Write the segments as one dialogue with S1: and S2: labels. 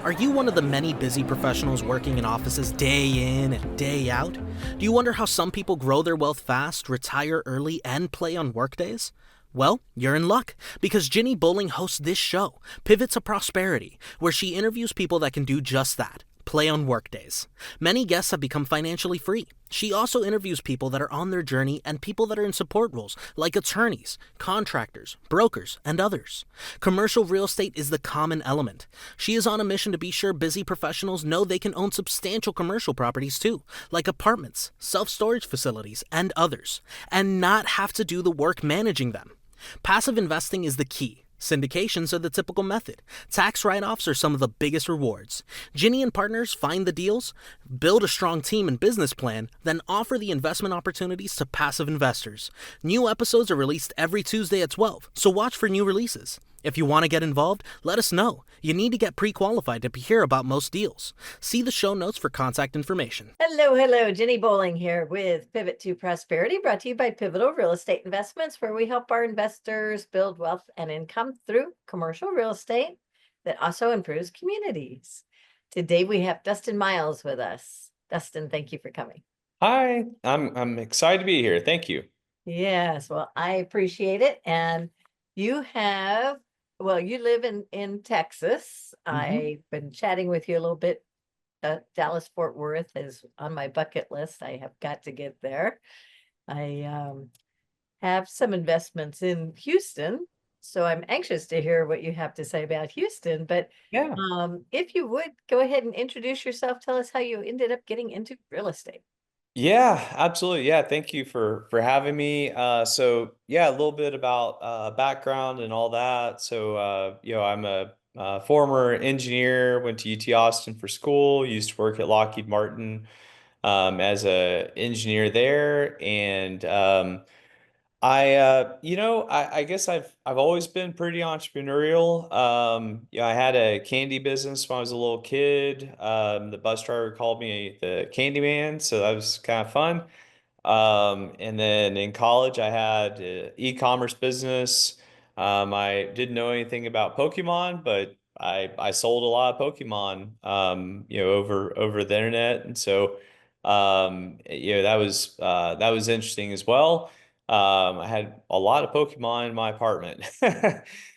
S1: Are you one of the many busy professionals working in offices day in and day out? Do you wonder how some people grow their wealth fast, retire early, and play on workdays? Well, you're in luck, because Ginny Bolling hosts this show, Pivot to Prosperity, where she interviews people that can do just that. Play on workdays. Many guests have become financially free. She also interviews people that are on their journey and people that are in support roles, like attorneys, contractors, brokers, and others. Commercial real estate is the common element. She is on a mission to be sure busy professionals know they can own substantial commercial properties too, like apartments, self-storage facilities, and others, and not have to do the work managing them. Passive investing is the key. Syndications are the typical method. Tax write-offs are some of the biggest rewards. Ginny and partners find the deals, build a strong team and business plan, then offer the investment opportunities to passive investors. New episodes are released every Tuesday at 12, so watch for new releases. If you want to get involved, let us know. You need to get pre-qualified to hear about most deals. See the show notes for contact information.
S2: Hello. Ginny Bolling here with Pivot to Prosperity, brought to you by Pivotal Real Estate Investments, where we help our investors build wealth and income through commercial real estate that also improves communities. Today we have Dustin Miles with us. Dustin, thank you for coming.
S3: Hi, I'm excited to be here. Thank you.
S2: Yes, well, I appreciate it. And you have, you live in Texas. I've been chatting with you a little bit. Dallas Fort Worth is on my bucket list. I have got to get there. I have some investments in Houston, so I'm anxious to hear what you have to say about Houston. But
S3: Yeah.
S2: if you would go ahead and introduce yourself, tell us how you ended up getting into real estate.
S3: Yeah, absolutely. Yeah, thank you for having me. So yeah, a little bit about background and all that. So I'm a former engineer, went to UT Austin for school, used to work at Lockheed Martin as a engineer there, and I guess I've always been pretty entrepreneurial. I had a candy business when I was a little kid. The bus driver called me the candy man, so that was kind of fun. And then in college, I had an e-commerce business. I didn't know anything about Pokemon, but I sold a lot of Pokemon, over the internet, and so that was interesting as well. I had a lot of Pokemon in my apartment.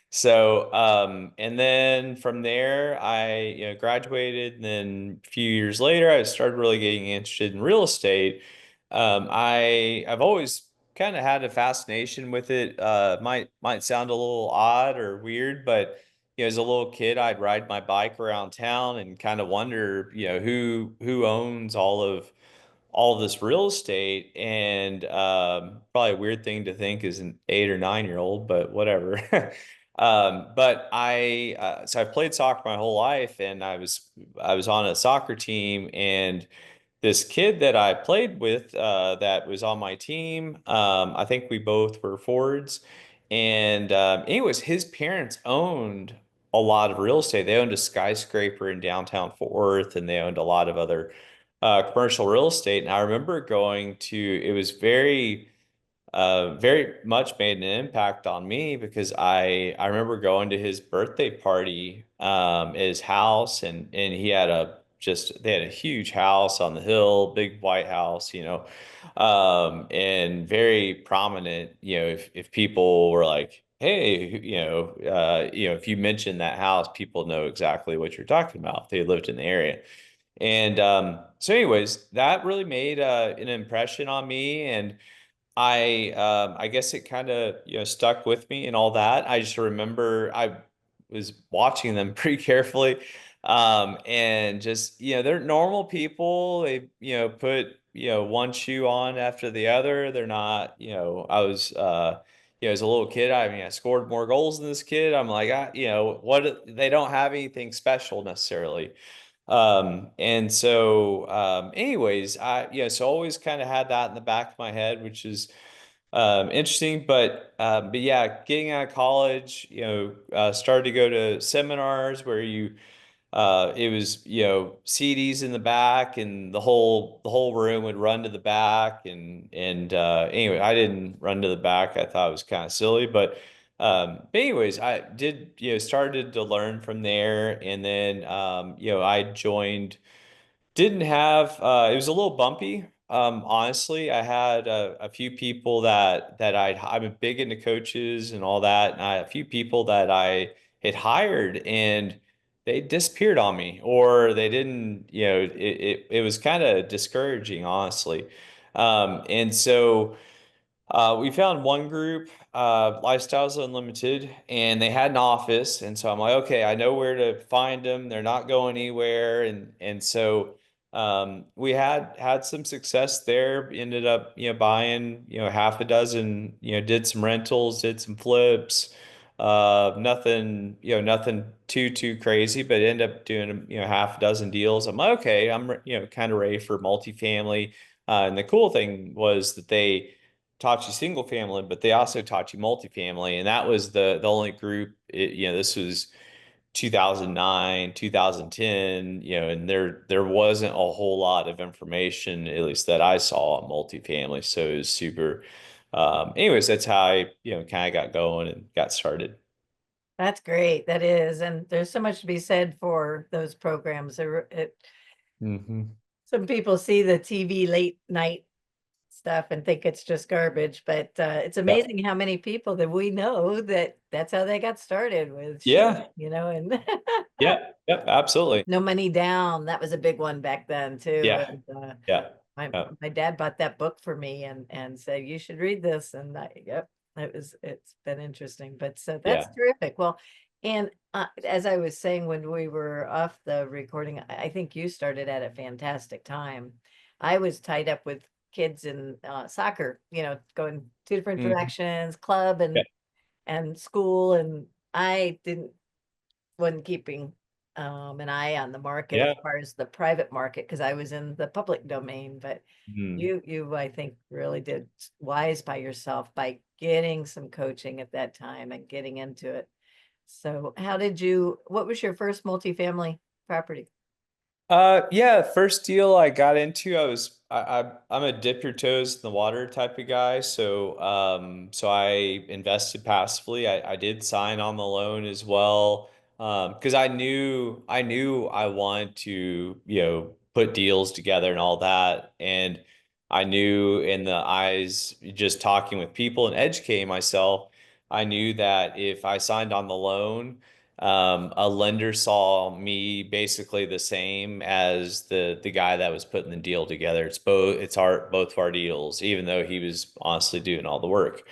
S3: So, and then from there, I graduated, and then a few years later, I started really getting interested in real estate. I've always kind of had a fascination with it. Might sound a little odd or weird, but as a little kid, I'd ride my bike around town and kind of wonder, who owns all of this real estate. And probably a weird thing to think as an 8 or 9 year old, but whatever. But so I've played soccer my whole life, and I was on a soccer team, and this kid that I played with that was on my team. I think we both were forwards. And anyways, his parents owned a lot of real estate. They owned a skyscraper in downtown Fort Worth, and they owned a lot of other commercial real estate. And I remember it was very much made an impact on me, because I remember going to his birthday party at his house, and he had they had a huge house on the hill, big white house, and very prominent. If people were like, hey, if you mention that house, people know exactly what you're talking about. They lived in the area. And so anyways, that really made an impression on me. And I guess it kind of stuck with me and all that. I just remember I was watching them pretty carefully, and just they're normal people. They put one shoe on after the other. They're not I was as a little kid. I mean, I scored more goals than this kid. I'm like, what? They don't have anything special necessarily. And so, anyways, so always kind of had that in the back of my head, which is, interesting. But yeah, getting out of college, started to go to seminars where it was, CDs in the back, and the whole room would run to the back. And anyway, I didn't run to the back. I thought it was kind of silly, but But anyways, I did, started to learn from there, and then, I joined. Didn't have, it was a little bumpy. Honestly, I had a few people I'm big into coaches and all that, and a few people that I had hired, and they disappeared on me, or they didn't, it was kind of discouraging, honestly. And so we found one group, Lifestyles Unlimited, and they had an office. And so I'm like, okay, I know where to find them. They're not going anywhere. And so we had some success there. Ended up, buying, half a dozen, did some rentals, did some flips. Nothing, nothing too crazy, but ended up doing, half a dozen deals. I'm like, okay, I'm, kind of ready for multifamily. And the cool thing was that they taught you single family, but they also taught you multifamily, and that was the only group. This was 2009, 2010, and there wasn't a whole lot of information, at least that I saw, on multifamily. So it was super. Anyways, that's how I kind of got going and got started.
S2: That's great. That is. And there's so much to be said for those programs.
S3: Hmm.
S2: Some people see the TV late night stuff and think it's just garbage, but it's
S3: Yeah.
S2: amazing how many people that we know that that's how they got started with shit,
S3: Yeah.
S2: and
S3: Yeah. Yep. Absolutely.
S2: no money down. That was a big one back then too.
S3: Yeah.
S2: And
S3: Yeah.
S2: my
S3: Yeah.
S2: my dad bought that book for me and said you should read this, and yep, it's been interesting. But so that's
S3: Yeah.
S2: terrific. Well, and as I was saying when we were off the recording, I think you started at a fantastic time. I was tied up with kids in soccer, going two different
S3: Mhm.
S2: directions, club
S3: Yeah.
S2: and school, and I didn't wasn't keeping an eye on the market as
S3: Yeah.
S2: far as the private market because I was in the public domain. But
S3: Mhm.
S2: you I think really did wise by yourself by getting some coaching at that time and getting into it. So what was your first multifamily property?
S3: Yeah, first deal I got into, I'm a dip your toes in the water type of guy. So I invested passively. I did sign on the loan as well. Because I knew I wanted to, put deals together and all that. And I knew, in the eyes, just talking with people and educating myself, I knew that if I signed on the loan, a lender saw me basically the same as the guy that was putting the deal together. Both of our deals, even though he was honestly doing all the work.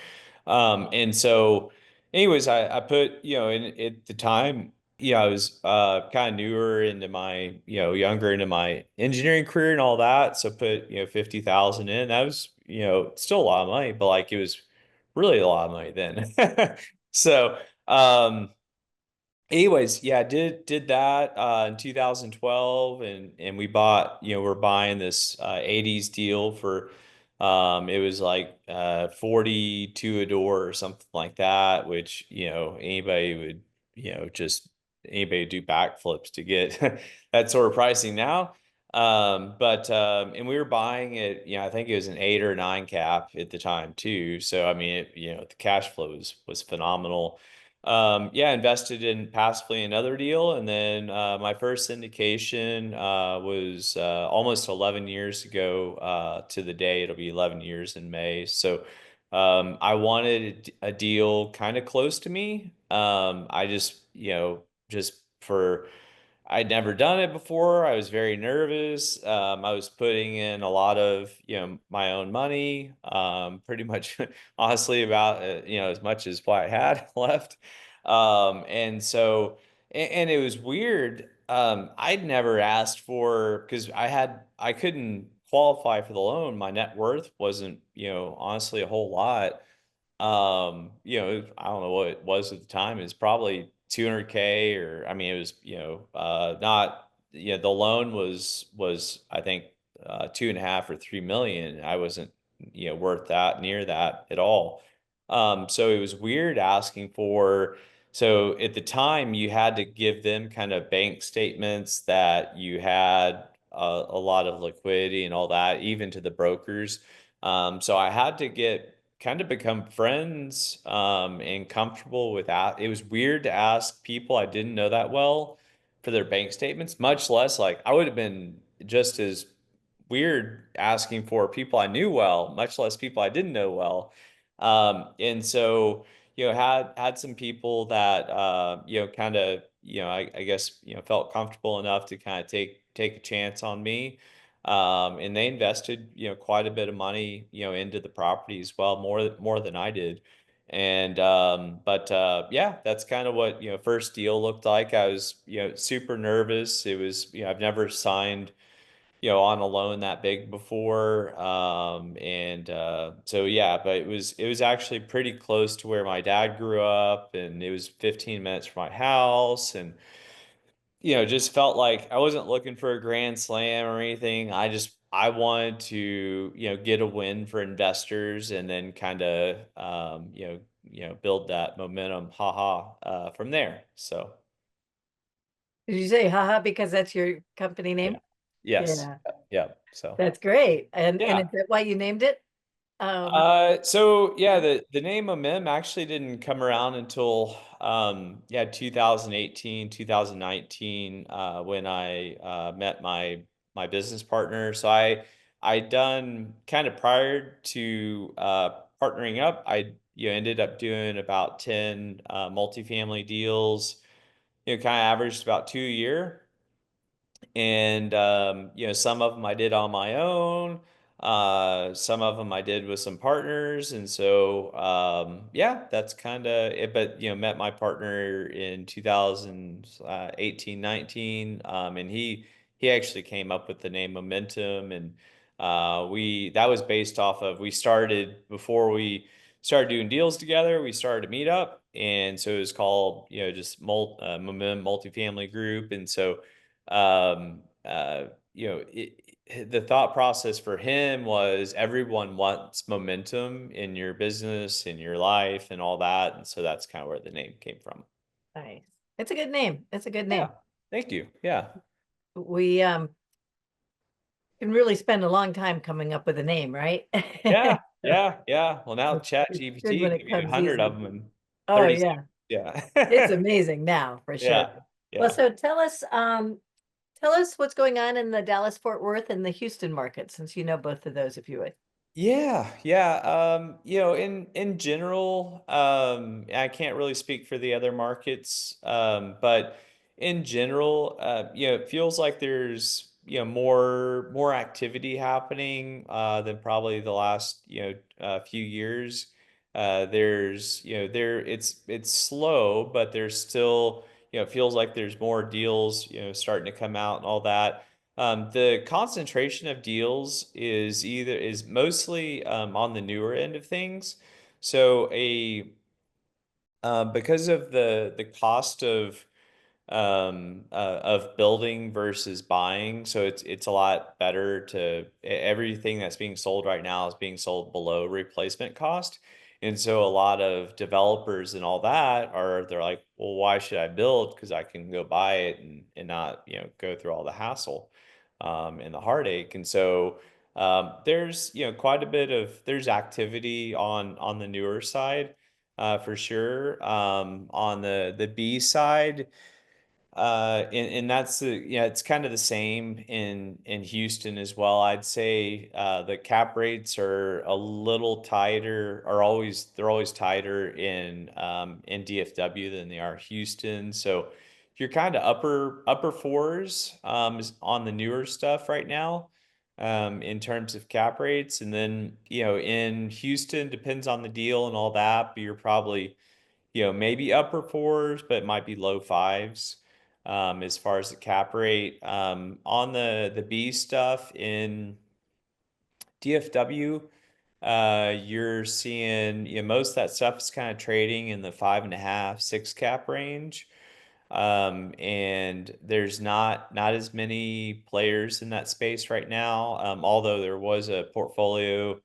S3: And so, anyways, I put, in at the time, I was kind of newer into my, younger into my engineering career and all that. So put, 50,000 in. That was, still a lot of money, but like, it was really a lot of money then. So, anyways, yeah, did that in 2012, and we bought, we're buying this 80s deal for, it was like 42 a door or something like that, which, anybody would, just anybody do backflips to get that sort of pricing now. But and we were buying it, I think it was an 8 or 9 cap at the time too. So I mean, the cash flow was phenomenal. Yeah, invested in passively another deal, and then my first syndication was almost 11 years ago to the day. It'll be 11 years in May. So I wanted a deal kind of close to me. I just, just for I'd never done it before. I was very nervous. I was putting in a lot of, my own money, pretty much, honestly, about, as much as what I had left. And so, and it was weird. I'd never asked for, because I couldn't qualify for the loan. My net worth wasn't, honestly, a whole lot. I don't know what it was at the time. It's probably 200K, or I mean, it was, not, the loan was I think 2.5 or 3 million. I wasn't, worth that, near that at all. So it was weird asking for. So at the time, you had to give them kind of bank statements that you had a lot of liquidity and all that, even to the brokers. So I had to get kind of become friends and comfortable with that. It was weird to ask people I didn't know that well for their bank statements, much less like I would have been just as weird asking for people I knew well, much less people I didn't know well. And so, had some people that kind of, I guess, felt comfortable enough to kind of take a chance on me. And they invested, quite a bit of money, into the property as well, more than I did. And but yeah, that's kind of what, first deal looked like. I was, super nervous. It was, I've never signed, on a loan that big before. And so yeah, but it was actually pretty close to where my dad grew up, and it was 15 minutes from my house. And just felt like I wasn't looking for a grand slam or anything. I wanted to, get a win for investors, and then kind of build that momentum, haha, from there. So
S2: Did you say haha because that's your company
S3: yeah.
S2: name?
S3: Yes.
S2: Yeah,
S3: Yeah. So
S2: that's great. And
S3: yeah.
S2: is that why you named it?
S3: So yeah, the name Mem actually didn't come around until yeah, 2018, 2019, when I met my business partner. So I done kind of prior to partnering up, I ended up doing about 10 multifamily deals, kind of averaged about two a year. And some of them I did on my own, some of them I did with some partners. And so yeah, that's kind of it. But met my partner in 2018, 19, and he actually came up with the name Momentum. And we that was based off of, we started before we started doing deals together, we started a meetup. And so it was called, just Momentum Multifamily Group. And so um, the thought process for him was, everyone wants momentum in your business, in your life, and all that. And so that's kind of where the name came from.
S2: Nice. It's a good name. It's a good
S3: Yeah.
S2: name.
S3: Thank you. Yeah.
S2: We can really spend a long time coming up with a name, right?
S3: Yeah. Yeah. Yeah. Well, now Chat
S2: It's good when
S3: GPT
S2: it
S3: give you
S2: comes
S3: 100
S2: easy.
S3: of them in
S2: Oh
S3: 30
S2: yeah,
S3: seconds. Yeah.
S2: it's amazing now for sure.
S3: Yeah.
S2: Well,
S3: Yeah.
S2: so tell us what's going on in the Dallas Fort Worth and the Houston market, since you know both of those, if you would.
S3: Yeah, yeah. In general, I can't really speak for the other markets, but in general, it feels like there's more activity happening than probably the last few years. There's there it's slow, but there's still it feels like there's more deals starting to come out and all that. The concentration of deals is mostly on the newer end of things. So because of the cost of building versus buying, so it's a lot better everything that's being sold right now is being sold below replacement cost. And so a lot of developers and all that they're like, well, why should I build? Because I can go buy it and not go through all the hassle and the heartache. And so there's quite a bit of there's activity on the newer side, for sure. On the B side, and that's it's kind of the same in Houston as well. I'd say the cap rates are a little tighter, they're always tighter in DFW than they are Houston. So you're kind of upper fours is on the newer stuff right now, in terms of cap rates. And then in Houston, depends on the deal and all that, but you're probably maybe upper fours, but it might be low fives, as far as the cap rate. On the B stuff in DFW, you're seeing most of that stuff is kind of trading in the 5.5, 6 cap range. And there's not as many players in that space right now. Although there was a portfolio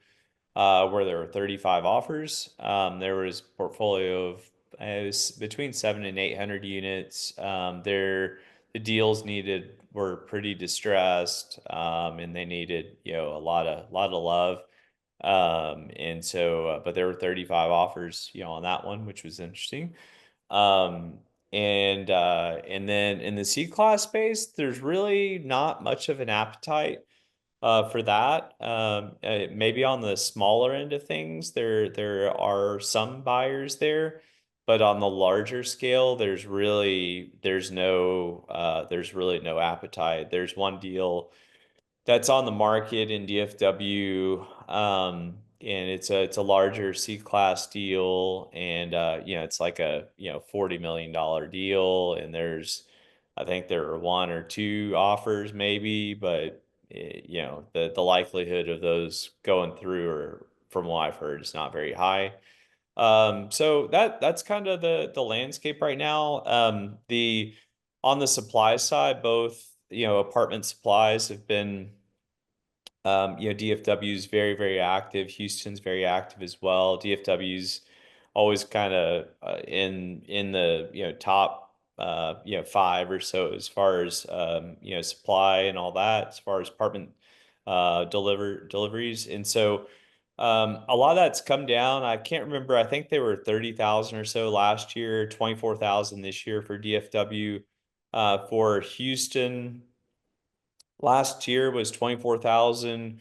S3: where there were 35 offers. There was a portfolio of it was between 700 and 800 units. The deals needed were pretty distressed, and they needed a lot of love. And so, but there were 35 offers, on that one, which was interesting. Um, and then in the C class space, there's really not much of an appetite for that. Maybe on the smaller end of things, there are some buyers there, but on the larger scale, there's really no appetite. There's one deal that's on the market in DFW, and it's a larger C class deal, and it's like a $40 million deal, and I think there are one or two offers maybe, but the likelihood of those going through, or from what I've heard, is not very high. So that's kind of the landscape right now. The On the supply side, both apartment supplies have been, DFW is very, very active. Houston's very active as well. DFW's always kind of in the top five or so as far as supply and all that, as far as apartment deliveries. And so a lot of that's come down. I can't remember. I think they were 30,000 or so last year, 24,000 this year for DFW. For Houston, last year was 24,000.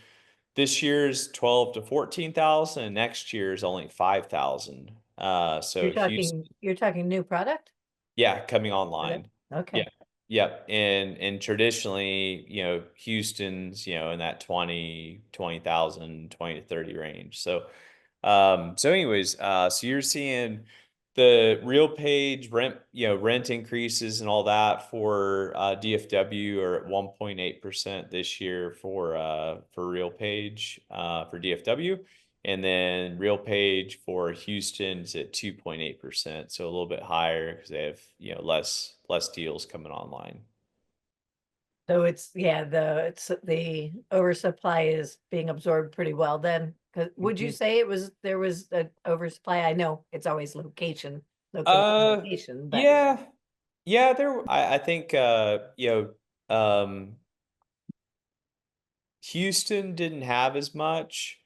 S3: This year's 12 to 14,000, and next year's only 5,000. So Houston,
S2: You're talking new product?
S3: yeah, coming
S2: Okay.
S3: online. Yeah.
S2: Okay.
S3: Yep. And traditionally, Houston's, in that 20,000, 20 to 30 range. So anyways, so you're seeing the real page rent increases and all that for DFW are at 1.8% this year for real page for DFW. And then real page for Houston is at 2.8%. So a little bit higher because they have, less deals coming online.
S2: So it's the oversupply is being absorbed pretty well then. 'Cause would you
S3: Mhm.
S2: say there was an oversupply? I know it's always
S3: Uh,
S2: location, but
S3: yeah, yeah, I think, Houston didn't have as much,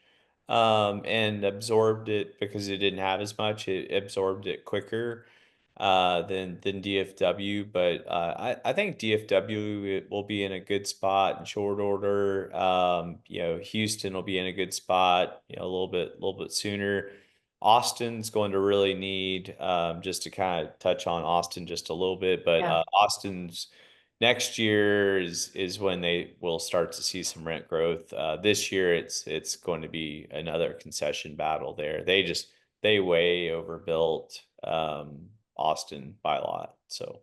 S3: and absorbed it because it didn't have as much. It absorbed it quicker than DFW, but I think DFW will be in a good spot in short order. Houston will be in a good spot, a little bit sooner. Austin's going to really need, just to kind of touch on Austin just a little bit, but
S2: yeah.
S3: Austin's next year is when they will start to see some rent growth. This year, it's going to be another concession battle there. They way overbuilt Austin by a lot. So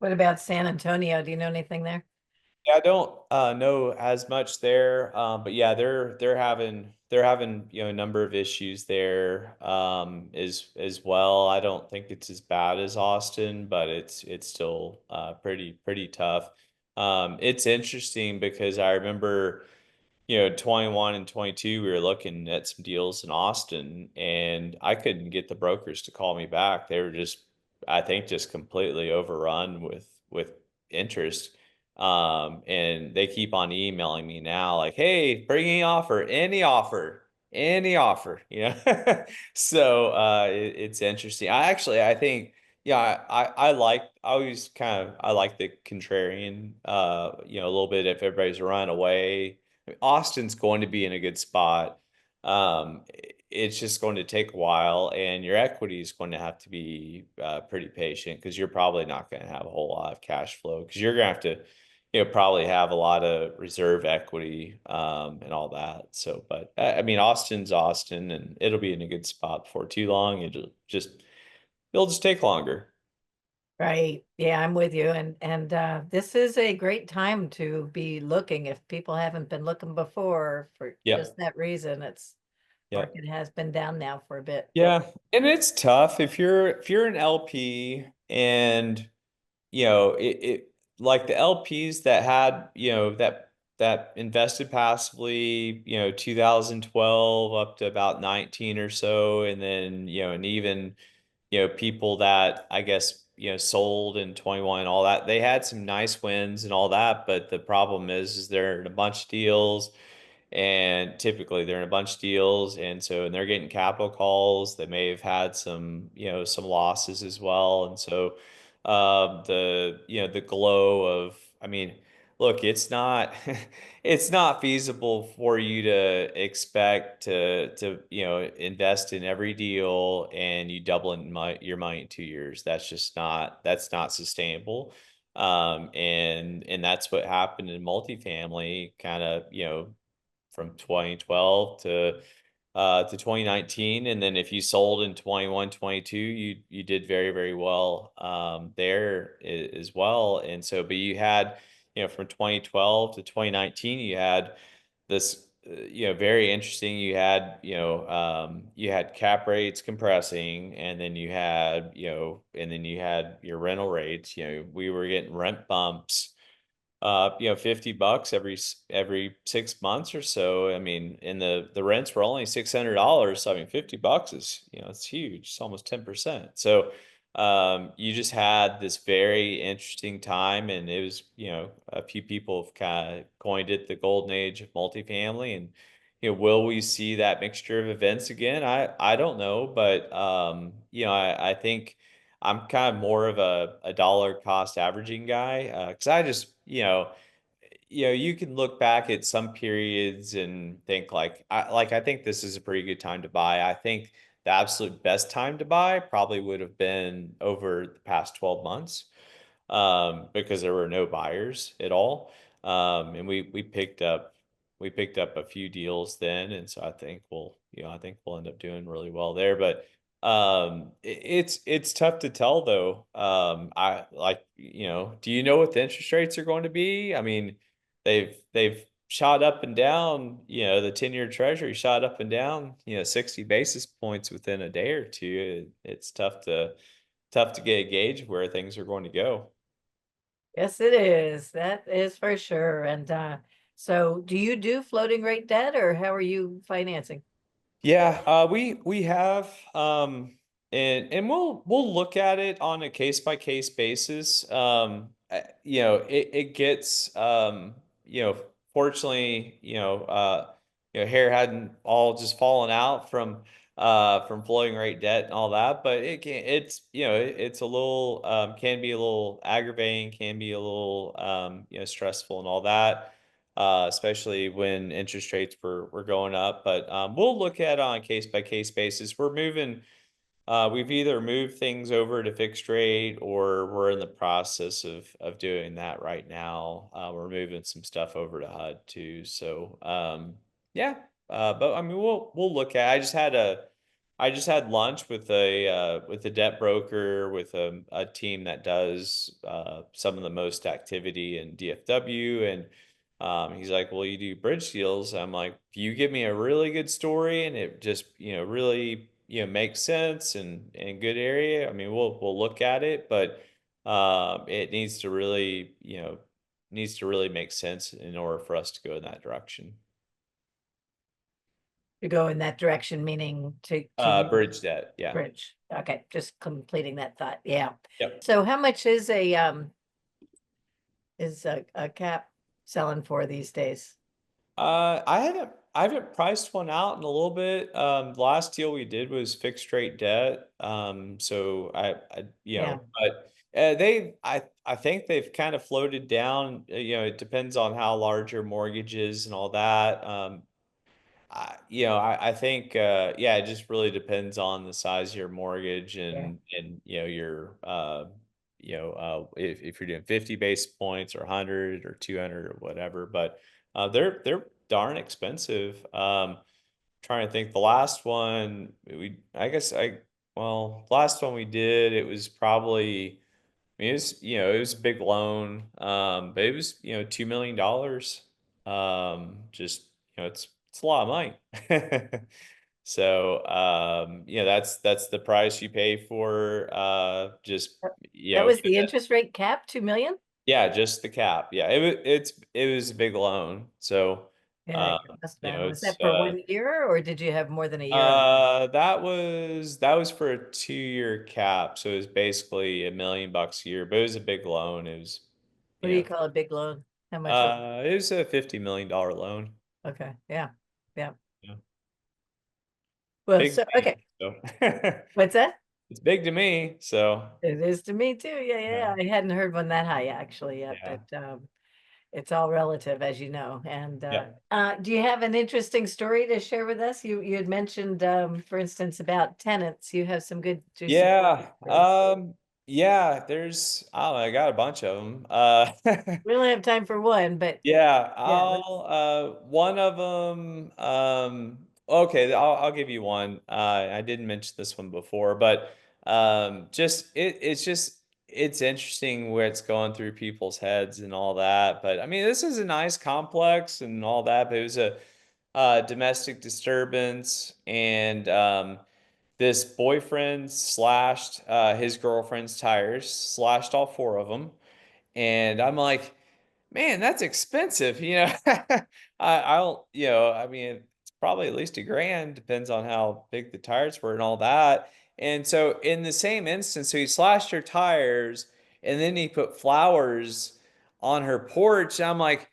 S2: What about San Antonio? Do you know anything there?
S3: yeah, I don't know as much there, but yeah, they're having a number of issues there as well. I don't think it's as bad as Austin, but it's still pretty tough. It's interesting because I remember 21 and 22, we were looking at some deals in Austin, and I couldn't get the brokers to call me back. They were just, I think, just completely overrun with interest. And they keep on emailing me now, like, "Hey, bring any offer, any offer." So it's interesting. I think, yeah, I like the contrarian, a little bit if everybody's run away. Austin's going to be in a good spot. It's just going to take a while, and your equity is going to have to be pretty patient because you're probably not going to have a whole lot of cash flow because you're going to have to, probably have a lot of reserve equity and all that. So, but I mean, Austin's Austin, and it'll be in a good spot before too long. It'll just take longer.
S2: Right. Yeah, I'm with you. And this is a great time to be looking if people haven't been looking before for just
S3: Yep.
S2: that reason. It's
S3: Yep.
S2: market has been down now for a bit.
S3: Yeah, and it's tough if you're an LP, and it like the LPs that had, that invested passively, 2012 up to about 19 or so, and then, and even, people that I guess, sold in 21 and all that, they had some nice wins and all that, but the problem is they're in a bunch of deals, and typically they're in a bunch of deals, and they're getting capital calls. They may have had some, some losses as well, and so the glow of, I mean, look, it's not it's not feasible for you to expect to invest in every deal and you double your money in 2 years. That's not sustainable. And that's what happened in multifamily, kind of, from 2012 to 2019. And then if you sold in 21, 22, you did very, very well there as well. And so, but you had, from 2012 to 2019, you had this, very interesting. You had cap rates compressing, and then you had your rental rates. We were getting rent bumps, $50 every 6 months or so. I mean, and the rents were only $600. So I mean, $50 is, it's huge. It's almost 10%. So you just had this very interesting time, and it was, a few people have kind of coined it the golden age of multifamily. And will we see that mixture of events again? I don't know, but I think I'm kind of more of a dollar cost averaging guy, because I just, you can look back at some periods and think I think this is a pretty good time to buy. I think the absolute best time to buy probably would have been over the past 12 months, because there were no buyers at all. And we picked up a few deals then, and so I think we'll end up doing really well there. But it's tough to tell though. I like, do you know what the interest rates are going to be? I mean, they've shot up and down. The 10-year treasury shot up and down, 60 basis points within a day or two. It's tough to get a gauge of where things are going to go.
S2: Yes, it is. That is for sure. And so do you do floating rate debt, or how are you financing?
S3: Yeah, we have, and we'll look at it on a case by case basis. It gets, fortunately, hair hadn't all just fallen out from floating rate debt and all that, but it's a little, can be a little aggravating, can be a little, stressful and all that, especially when interest rates were going up. But we'll look at it on a case by case basis. We've either moved things over to fixed rate, or we're in the process of doing that right now. We're moving some stuff over to HUD too. So yeah, but I mean, we'll look at. I just had lunch with a debt broker, with a team that does some of the most activity in DFW. And he's like, "Well, you do bridge deals." I'm like, "If you give me a really good story and it just, really, makes sense and good area, I mean, we'll look at it, but it needs to really make sense in order for us to go in that direction."
S2: To go in that direction, meaning to use
S3: Bridge debt, yeah.
S2: bridge. Okay, just completing that thought. Yeah.
S3: Yep.
S2: So how much is a cap selling for these days?
S3: I haven't priced one out in a little bit. The last deal we did was fixed rate debt. So
S2: Yeah.
S3: but I think they've kind of floated down. It depends on how large your mortgage is and all that. I think, yeah, it just really depends on the size of your mortgage,
S2: Yeah.
S3: and your, if you're doing 50 basis points or 100 or 200 or whatever. But they're darn expensive. Trying to think, the last one I guess last one we did, it was probably, I mean, it was a big loan, but it was, $2 million. Just, it's a lot of money. So, that's the price you pay for, just,
S2: That was the interest rate cap, 2 million?
S3: yeah, just the cap. Yeah, it was a big loan. So,
S2: Yeah,
S3: uh,
S2: it must have been. Was
S3: it's,
S2: that for 1 year, or did you have more than a year on?
S3: that was for a 2-year cap. So it was basically $1 million a year, but it was a big loan. It was,
S2: What
S3: you
S2: do you
S3: know,
S2: call a big loan? How much was it?
S3: it was a $50 million loan.
S2: Okay. Yeah. Yeah.
S3: Yeah.
S2: Well,
S3: Big
S2: so,
S3: to
S2: okay.
S3: me, so
S2: What's that?
S3: it's big to me. So
S2: It is to me too. Yeah.
S3: yeah,
S2: Yeah. I hadn't heard one that high actually yet,
S3: yeah,
S2: but, it's all relative, as you know. And,
S3: yeah.
S2: do you have an interesting story to share with us? You had mentioned, for instance, about tenants. You have some good juicy
S3: Yeah.
S2: stories.
S3: Yeah, there's I don't know, I got a bunch of them.
S2: We only have time for one, but
S3: Yeah,
S2: yeah,
S3: I'll one of them okay, I'll give you one. I didn't mention this one before, but just it's interesting where it's going through people's heads and all that. But I mean, this is a nice complex and all that, but it was a domestic disturbance and this boyfriend slashed his girlfriend's tires, slashed all four of them. And I'm like, man, that's expensive. I don't, I mean, it's probably at least $1,000, depends on how big the tires were and all that. And so in the same instance, so he slashed her tires and then he put flowers on her porch. I'm like,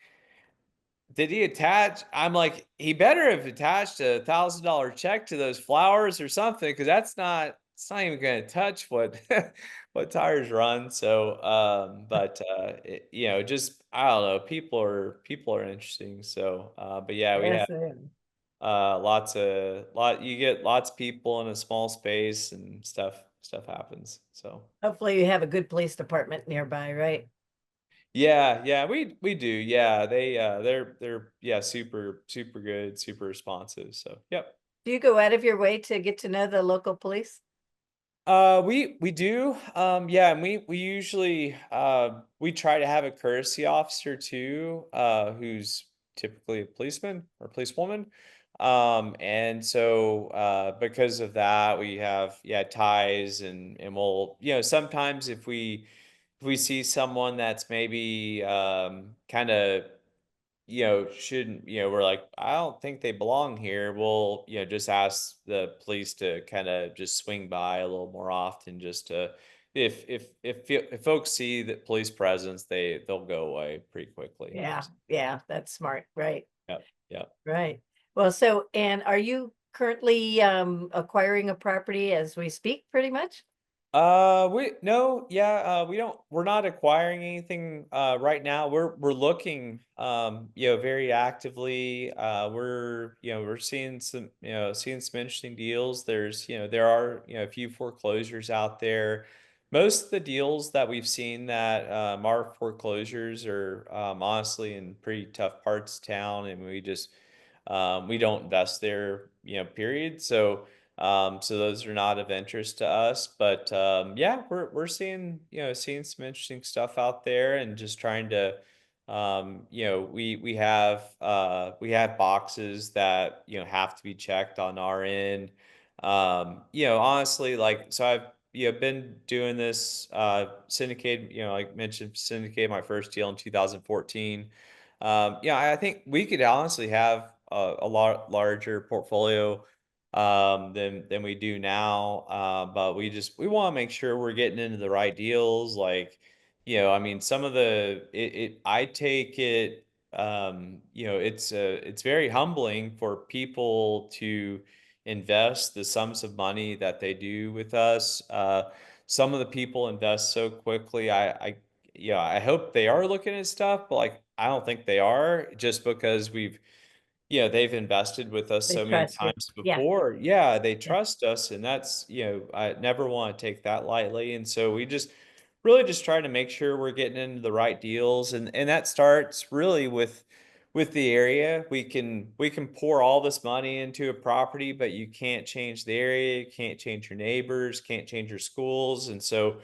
S3: did he attach? I'm like, he better have attached $1,000 check to those flowers or something, because it's not even going to touch what what tires run. So, but just I don't know. People are interesting. So, but yeah, we have
S2: yes, I am.
S3: you get lots of people in a small space and stuff happens. So.
S2: Hopefully you have a good police department nearby, right?
S3: Yeah, yeah, we do. Yeah, they're yeah, super good, super responsive. So, yep.
S2: Do you go out of your way to get to know the local police?
S3: We do. Yeah, and we usually we try to have a courtesy officer too, who's typically a policeman or policewoman. And so because of that, we have yeah ties and we'll sometimes if we see someone that's maybe kind of shouldn't, we're like, I don't think they belong here. We'll, just ask the police to kind of just swing by a little more often, just to, if folks see that police presence, they'll go away pretty quickly.
S2: Yeah, yeah, that's smart. Right,
S3: Yep, yep.
S2: right. Well, so, and are you currently acquiring a property as we speak, pretty much?
S3: We no, yeah, we're not acquiring anything right now. We're looking very actively. We're seeing some interesting deals. There are, a few foreclosures out there. Most of the deals that we've seen that are foreclosures are honestly in pretty tough parts of town, and we don't invest there, period. So those are not of interest to us, but yeah, we're seeing some interesting stuff out there, and just trying to, we have boxes that have to be checked on our end. Honestly, like so I've been doing this syndicate. Like mentioned, syndicate my first deal in 2014. Yeah, I think we could honestly have a lot larger portfolio than we do now. But we want to make sure we're getting into the right deals. Like, I mean, some of I take it, it's very humbling for people to invest the sums of money that they do with us. Some of the people invest so quickly. I hope they are looking at stuff, but like, I don't think they are, just because they've invested with us
S2: They
S3: so many
S2: trust you.
S3: times
S2: Yeah,
S3: before. Yeah, they
S2: yeah,
S3: trust us, and that's, I never want to take that lightly. And so we just really just try to make sure we're getting into the right deals, and that starts really with the area. We can pour all this money into a property, but you can't change the area, you can't change your neighbors, can't change your schools. And so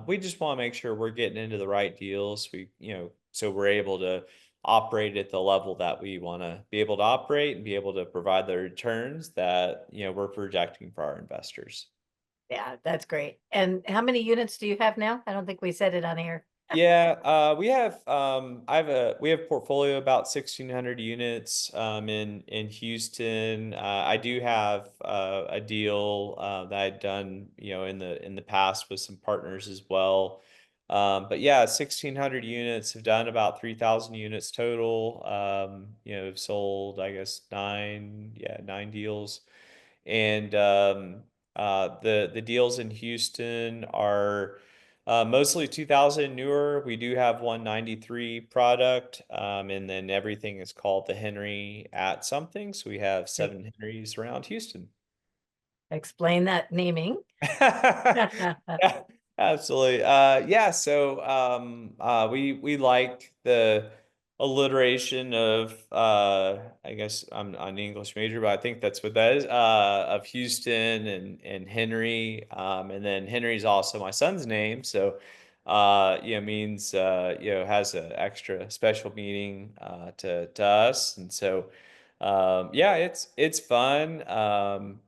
S3: we just want to make sure we're getting into the right deals. So we're able to operate at the level that we want to be able to operate and be able to provide the returns that we're projecting for our investors.
S2: yeah, that's great. And how many units do you have now? I don't think we said it on air.
S3: Yeah, we have portfolio about 1,600 units in Houston. I do have a deal that I'd done in the past with some partners as well. But yeah, 1,600 units, have done about 3,000 units total. Have sold, I guess, nine deals. And the deals in Houston are mostly 2000 newer. We do have 193 product, and then everything is called the Henry at something. So we have
S2: Like,
S3: 7 Henrys around Houston.
S2: explain that naming.
S3: Yeah, absolutely. Yeah, so we like the alliteration of I guess I'm an English major, but I think that's what that is, of Houston and Henry. And then Henry's also my son's name, so means has an extra special meaning to us. And so yeah, it's fun.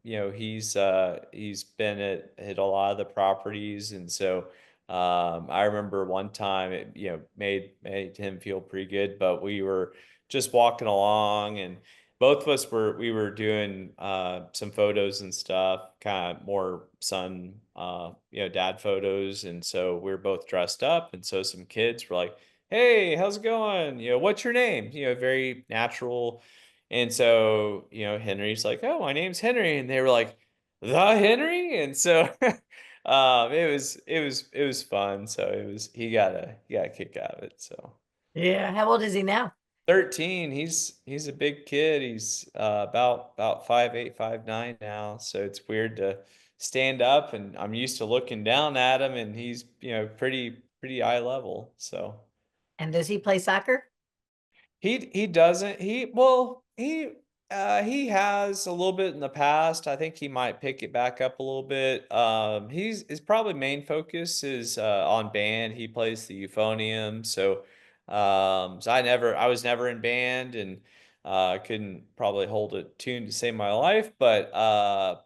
S3: He's been at a lot of the properties, and so I remember one time it made him feel pretty good. But we were just walking along, and both of us were doing some photos and stuff, kind of more son dad photos, and so we were both dressed up, and so some kids were like, "Hey, how's it going? What's your name?" Very natural. And so, Henry's like, "Oh, my name's Henry." And they were like, "The Henry?" And so it was fun. So he got a kick out of it. So
S2: Yeah. How old is he now?
S3: 13, he's a big kid. He's about 5'8", 5'9" now. So it's weird to stand up, and I'm used to looking down at him, and he's, pretty eye level. So
S2: And does he play soccer?
S3: he doesn't. He has a little bit in the past. I think he might pick it back up a little bit. His probably main focus is on band. He plays the euphonium. So I was never in band, and couldn't probably hold a tune to save my life. But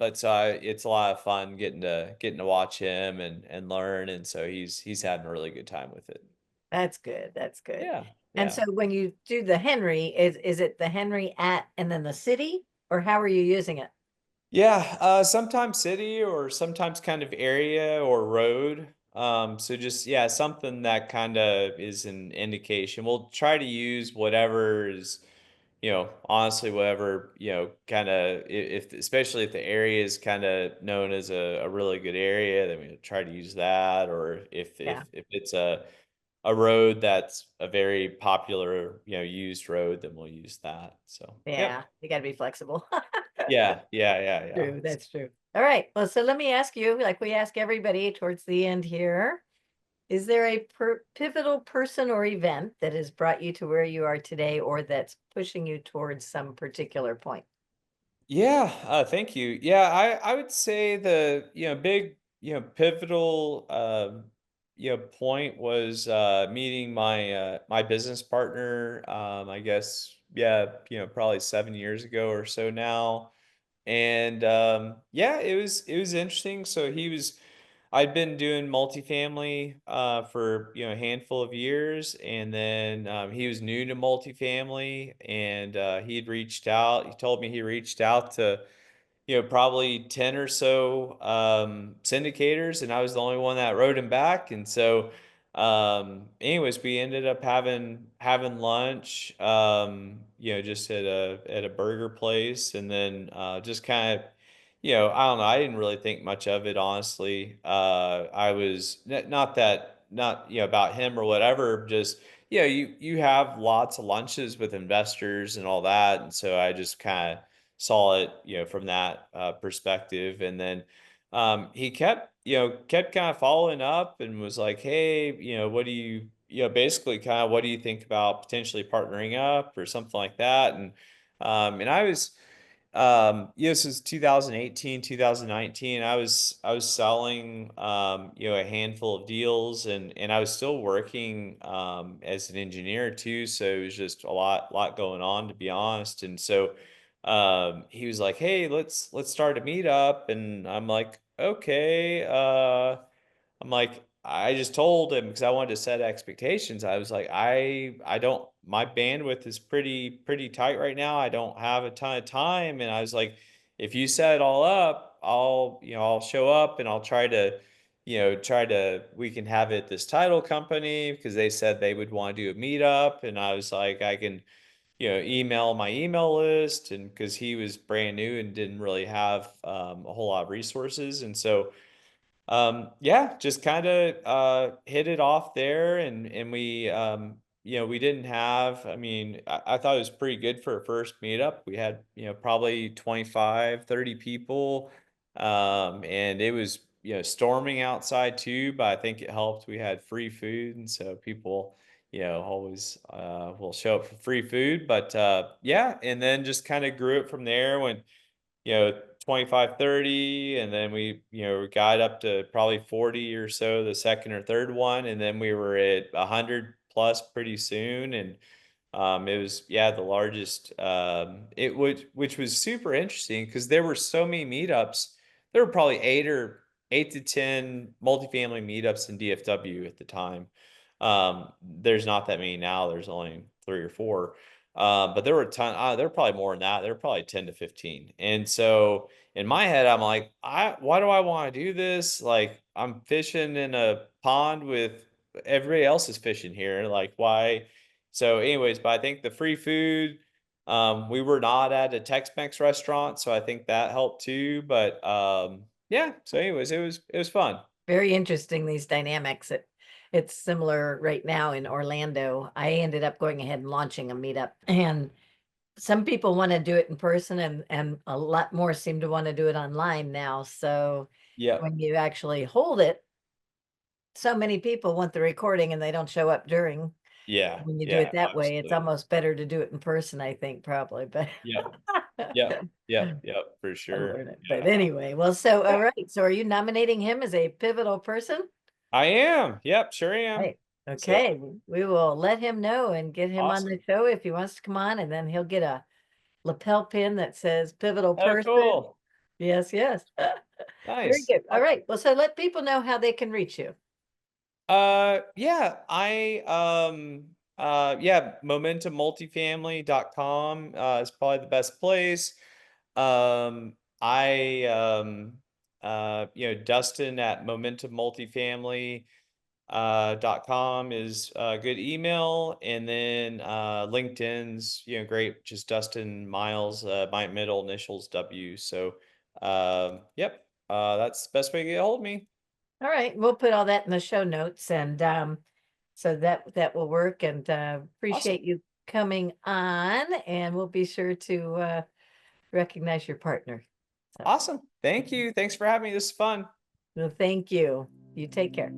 S3: it's a lot of fun getting to watch him and learn. And so he's having a really good time with it.
S2: That's good. That's good.
S3: Yeah,
S2: And
S3: yeah.
S2: so when you do the Henry, is it the Henry at and then the city, or how are you using it?
S3: Yeah, sometimes city or sometimes kind of area or road. So just, yeah, something that kind of is an indication. We'll try to use whatever is, honestly, whatever, kind of, if especially if the area is kind of known as a really good area, then we'll try to use that. Or if
S2: Yeah.
S3: if it's a road that's a very popular, used road, then we'll use that. So,
S2: Yeah.
S3: yep.
S2: You got to be flexible.
S3: Yeah, yeah, yeah, yeah.
S2: True. That's true. All right. Well, so let me ask you, like we ask everybody towards the end here, is there a pivotal person or event that has brought you to where you are today, or that's pushing you towards some particular point?
S3: Yeah, thank you. Yeah, I would say the big pivotal point was meeting my business partner. I guess, yeah, probably 7 years ago or so now. And yeah, it was interesting. So I'd been doing multifamily for a handful of years, and then he was new to multifamily, and he'd reached out. He told me he reached out to probably 10 or so syndicators, and I was the only one that wrote him back. And so, anyways, we ended up having lunch, just at a burger place, and then just kind of, I don't know, I didn't really think much of it, honestly. I was not that, not about him or whatever, just you have lots of lunches with investors and all that, and so I just kind of saw it, from that perspective. And then he kept kind of following up and was like, "Hey, what do you, basically kind of what do you think about potentially partnering up or something like that?" And I was, this is 2018, 2019. I was selling, a handful of deals, and I was still working as an engineer too. So it was just a lot going on, to be honest. And so he was like, "Hey, let's start a meetup." And I'm like, "Okay." I'm like, I just told him, because I wanted to set expectations. I was like, I don't, my bandwidth is pretty tight right now. I don't have a ton of time. And I was like, if you set it all up, I'll show up, and I'll try to we can have it this title company because they said they would want to do a meetup. And I was like, I can, email my email list. And because he was brand new and didn't really have a whole lot of resources. And so, yeah, just kind of hit it off there. And we, we didn't have, I mean, I thought it was pretty good for a first meetup. We had, probably 25, 30 people. And it was, storming outside too, but I think it helped. We had free food. And so people, always will show up for free food. But yeah, and then just kind of grew it from there when, 25, 30, and then we got up to probably 40 or so the second or third one, and then we were at 100 plus pretty soon. And it was, yeah, the largest, it would, which was super interesting because there were so many meetups. There were probably 8 to 10 multifamily meetups in DFW at the time. There's not that many now. There's only 3 or 4. But there were a ton, there were probably more than that. There were probably 10 to 15. And so in my head, I'm like, why do I want to do this? Like, I'm fishing in a pond with everybody else is fishing here. Like, why? So, anyways, but I think the free food, we were not at a Tex-Mex restaurant, so I think that helped too. But yeah. So, anyways, it was fun.
S2: Very interesting, these dynamics. It's similar right now in Orlando. I ended up going ahead and launching a meetup, and some people want to do it in person, and a lot more seem to want to do it online now. So
S3: Yep.
S2: when you actually hold it, so many people want the recording and they don't show up during.
S3: Yeah.
S2: When you do
S3: Yeah.
S2: it that way, it's
S3: Absolutely.
S2: almost better to do it in person, I think, probably, but
S3: Yep. Yep. Yep. Yep. For
S2: I
S3: sure.
S2: learn it. But
S3: Yeah.
S2: anyway, well, so
S3: Yeah.
S2: all right. So are you nominating him as a pivotal person?
S3: I am. Yep. Sure am.
S2: Right.
S3: So
S2: Okay. We will let him know and get him on
S3: awesome.
S2: the show if he wants to come on, and then he'll get a lapel pin that says pivotal
S3: Oh,
S2: person.
S3: cool.
S2: Yes, yes. Very
S3: Nice.
S2: good. All right. Well, so let people know how they can reach you.
S3: Yeah, yeah, momentummultifamily.com is probably the best place. I Dustin at momentummultifamily .com is a good email. And then LinkedIn's, great, just Dustin Miles, my middle initials W. So yep, that's the best way to get a hold of me.
S2: All right. We'll put all that in the show notes, and so that will work. And
S3: Awesome.
S2: appreciate you coming on, and we'll be sure to recognize your partner. So,
S3: Awesome. Thank you. Thanks for having me. This is fun.
S2: well, thank you. You take care.